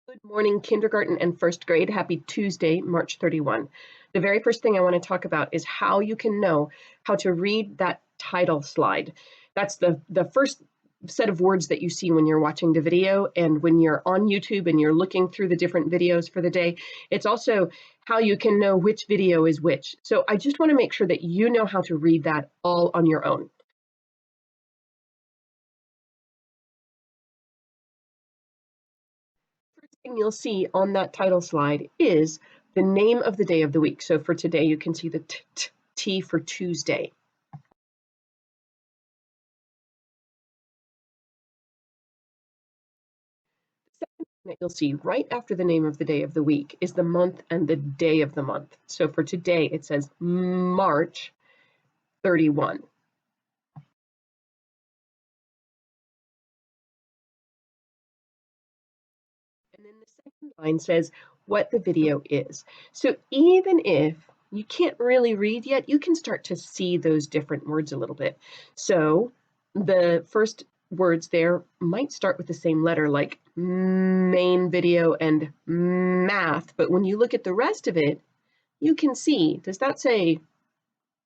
Good morning, kindergarten and first grade. Happy Tuesday, March 31. The very first thing I want to talk about is how you can know how to read that title slide. That's the first set of words that you see when you're watching the video and when you're on YouTube and you're looking through the different videos for the day. It's also how you can know which video is which. So I just want to make sure that you know how to read that all on your own. First thing you'll see on that title slide is the name of the day of the week. So for today, you can see the T for Tuesday. The second thing that you'll see right after the name of the day of the week is the month and the day of the month. So for today, it says March 31. And then the second line says what the video is. So even if you can't really read yet, you can start to see those different words a little bit. So the first words there might start with the same letter, like main video and math. But when you look at the rest of it, you can see, does that say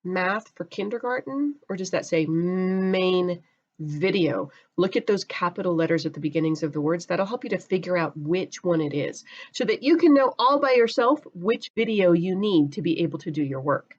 math for kindergarten, or does that say main video? Look at those capital letters at the beginnings of the words. That'll help you to figure out which one it is so that you can know all by yourself which video you need to be able to do your work.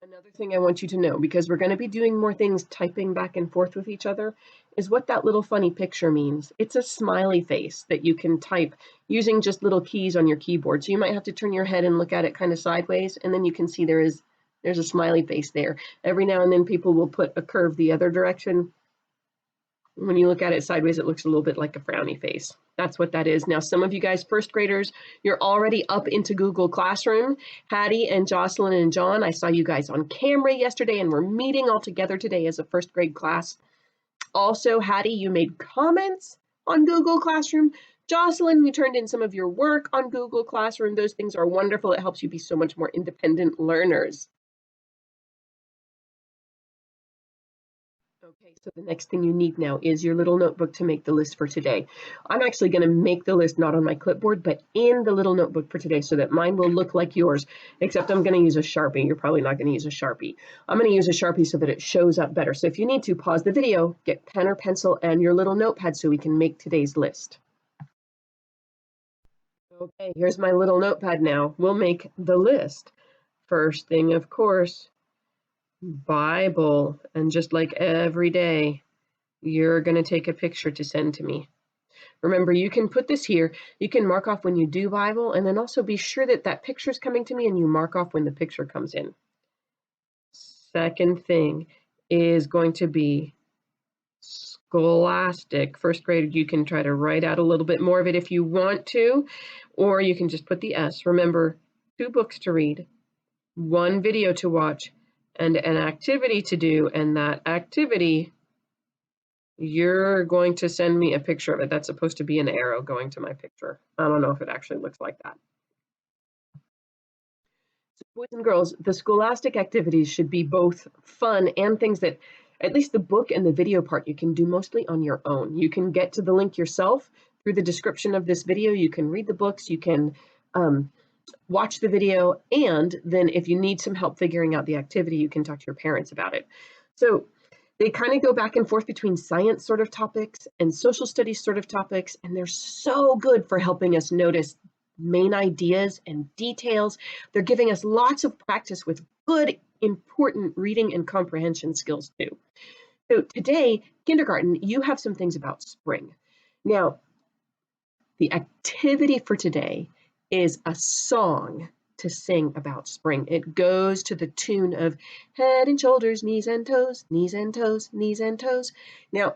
Another thing I want you to know, because we're going to be doing more things typing back and forth with each other, is what that little funny picture means. It's a smiley face that you can type using just little keys on your keyboard. So you might have to turn your head and look at it kind of sideways, and then you can see there's a smiley face there. Every now and then people will put a curve the other direction. When you look at it sideways, it looks a little bit like a frowny face. That's what that is. Now, some of you guys, first graders, you're already up into Google Classroom. Hattie and Jocelyn and John, I saw you guys on camera yesterday, and we're meeting all together today as a first grade class. Also, Hattie, you made comments on Google Classroom. Jocelyn, you turned in some of your work on Google Classroom. Those things are wonderful. It helps you be so much more independent learners. Okay, so the next thing you need now is your little notebook to make the list for today. I'm actually going to make the list not on my clipboard, but in the little notebook for today so that mine will look like yours, except I'm going to use a Sharpie. You're probably not going to use a Sharpie. I'm going to use a Sharpie so that it shows up better. So if you need to, pause the video, get pen or pencil and your little notepad so we can make today's list. Okay, here's my little notepad now. We'll make the list. First thing, of course, Bible. And just like every day, you're going to take a picture to send to me. Remember, you can put this here. You can mark off when you do Bible, and then also be sure that that picture is coming to me and you mark off when the picture comes in. Second thing is going to be Scholastic. First grade, you can try to write out a little bit more of it if you want to, or you can just put the S. Remember, 2 books to read, 1 video to watch, and an activity to do, and that activity, you're going to send me a picture of it. That's supposed to be an arrow going to my picture. I don't know if it actually looks like that. So boys and girls, the Scholastic activities should be both fun and things that, at least the book and the video part, you can do mostly on your own. You can get to the link yourself through the description of this video. You can read the books, you can watch the video, and then if you need some help figuring out the activity, you can talk to your parents about it. So they kind of go back and forth between science sort of topics and social studies sort of topics, and they're so good for helping us notice main ideas and details. They're giving us lots of practice with good, important reading and comprehension skills too. So today, kindergarten, you have some things about spring. Now, the activity for today is a song to sing about spring. It goes to the tune of head and shoulders, knees and toes, knees and toes, knees and toes. Now,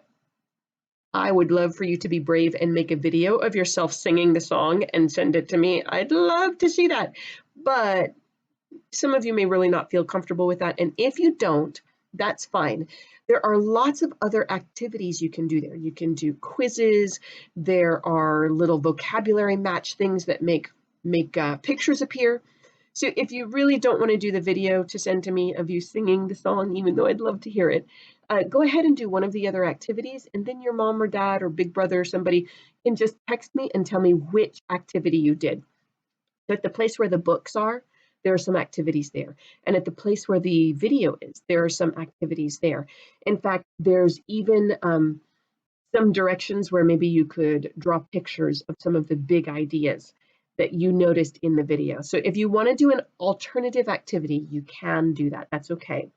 I would love for you to be brave and make a video of yourself singing the song and send it to me. I'd love to see that. But some of you may really not feel comfortable with that. And if you don't, that's fine. There are lots of other activities you can do there. You can do quizzes. There are little vocabulary match things that make pictures appear. So if you really don't want to do the video to send to me of you singing the song, even though I'd love to hear it, go ahead and do one of the other activities, and then your mom or dad or big brother or somebody can just text me and tell me which activity you did. So at the place where the books are, there are some activities there. And at the place where the video is, there are some activities there. In fact, there's even some directions where maybe you could draw pictures of some of the big ideas that you noticed in the video. So if you want to do an alternative activity, you can do that. That's okay.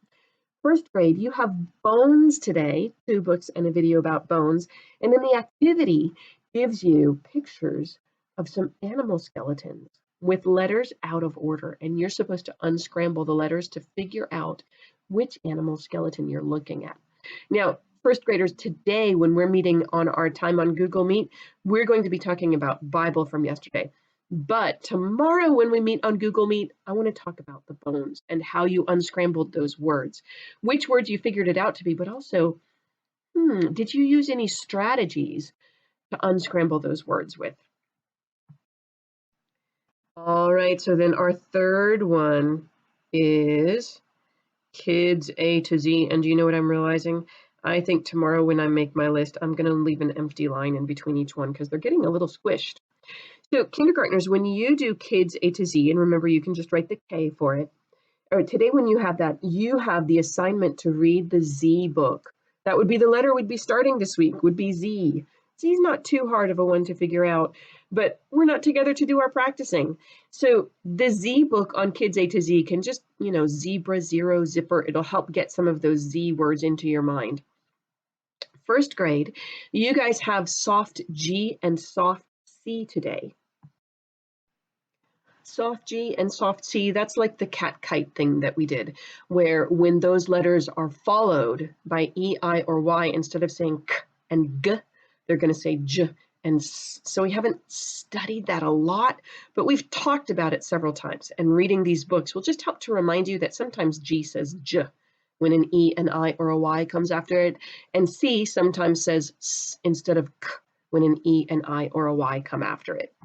First grade, you have bones today, 2 books and a video about bones. And then the activity gives you pictures of some animal skeletons with letters out of order. And you're supposed to unscramble the letters to figure out which animal skeleton you're looking at. Now, first graders, today when we're meeting on our time on Google Meet, we're going to be talking about Bible from yesterday. But tomorrow when we meet on Google Meet, I want to talk about the bones and how you unscrambled those words, which words you figured it out to be, but also, did you use any strategies to unscramble those words with? All right, so then our third one is Kids A to Z. And do you know what I'm realizing? I think tomorrow when I make my list, I'm going to leave an empty line in between each one because they're getting a little squished. So kindergartners, when you do Kids A to Z, and remember you can just write the K for it, or today when you have that, you have the assignment to read the Z book. That would be the letter we'd be starting this week, would be Z. Z is not too hard of a one to figure out, but we're not together to do our practicing. So the Z book on Kids A to Z can just, zebra, zero, zipper, it'll help get some of those Z words into your mind. First grade, you guys have soft G and soft C today. Soft G and soft C, that's like the cat kite thing that we did, where when those letters are followed by E, I, or Y, instead of saying K and G, they're going to say J and S. So we haven't studied that a lot, but we've talked about it several times. And reading these books will just help to remind you that sometimes G says J when an E, an I, or a Y comes after it, and C sometimes says S instead of K when an E, an I, or a Y come after it.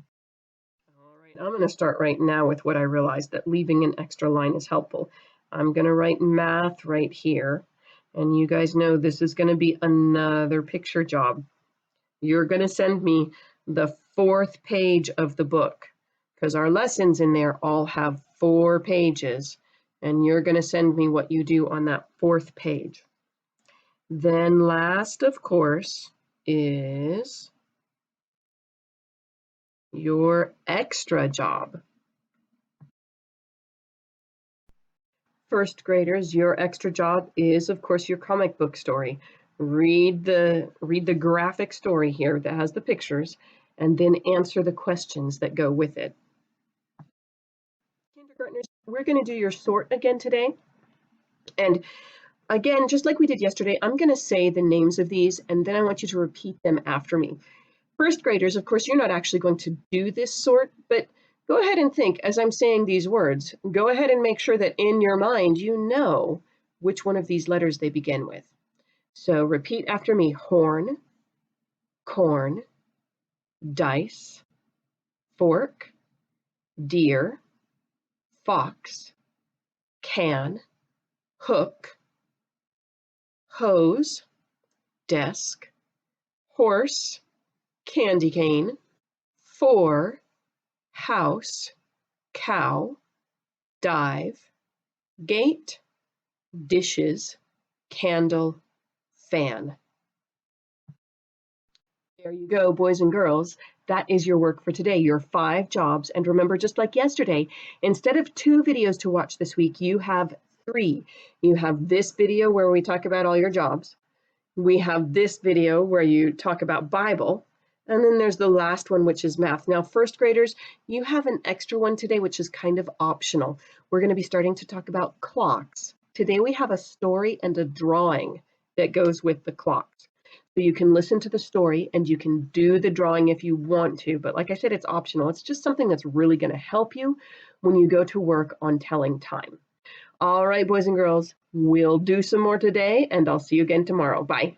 I'm going to start right now with what I realized, that leaving an extra line is helpful. I'm going to write math right here. And you guys know this is going to be another picture job. You're going to send me the 4th page of the book because our lessons in there all have 4 pages. And you're going to send me what you do on that 4th page. Then last, of course, is your extra job. First graders, your extra job is, of course, your comic book story. Read the graphic story here that has the pictures, and then answer the questions that go with it. Kindergartners, we're going to do your sort again today. And again, just like we did yesterday, I'm going to say the names of these, and then I want you to repeat them after me. First graders, of course, you're not actually going to do this sort, but go ahead and think as I'm saying these words. Go ahead and make sure that in your mind you know which one of these letters they begin with. So repeat after me: horn, corn, dice, fork, deer, fox, can, hook, hose, desk, horse, candy cane, for, house, cow, dive, gate, dishes, candle, fan. There you go, boys and girls. That is your work for today, your 5 jobs. And remember, just like yesterday, instead of 2 videos to watch this week, you have 3. You have this video where we talk about all your jobs. We have this video where you talk about Bible. And then there's the last one, which is math. Now, first graders, you have an extra one today, which is kind of optional. We're going to be starting to talk about clocks. Today we have a story and a drawing that goes with the clocks. So you can listen to the story and you can do the drawing if you want to. But like I said, it's optional. It's just something that's really going to help you when you go to work on telling time. All right, boys and girls, we'll do some more today, and I'll see you again tomorrow. Bye.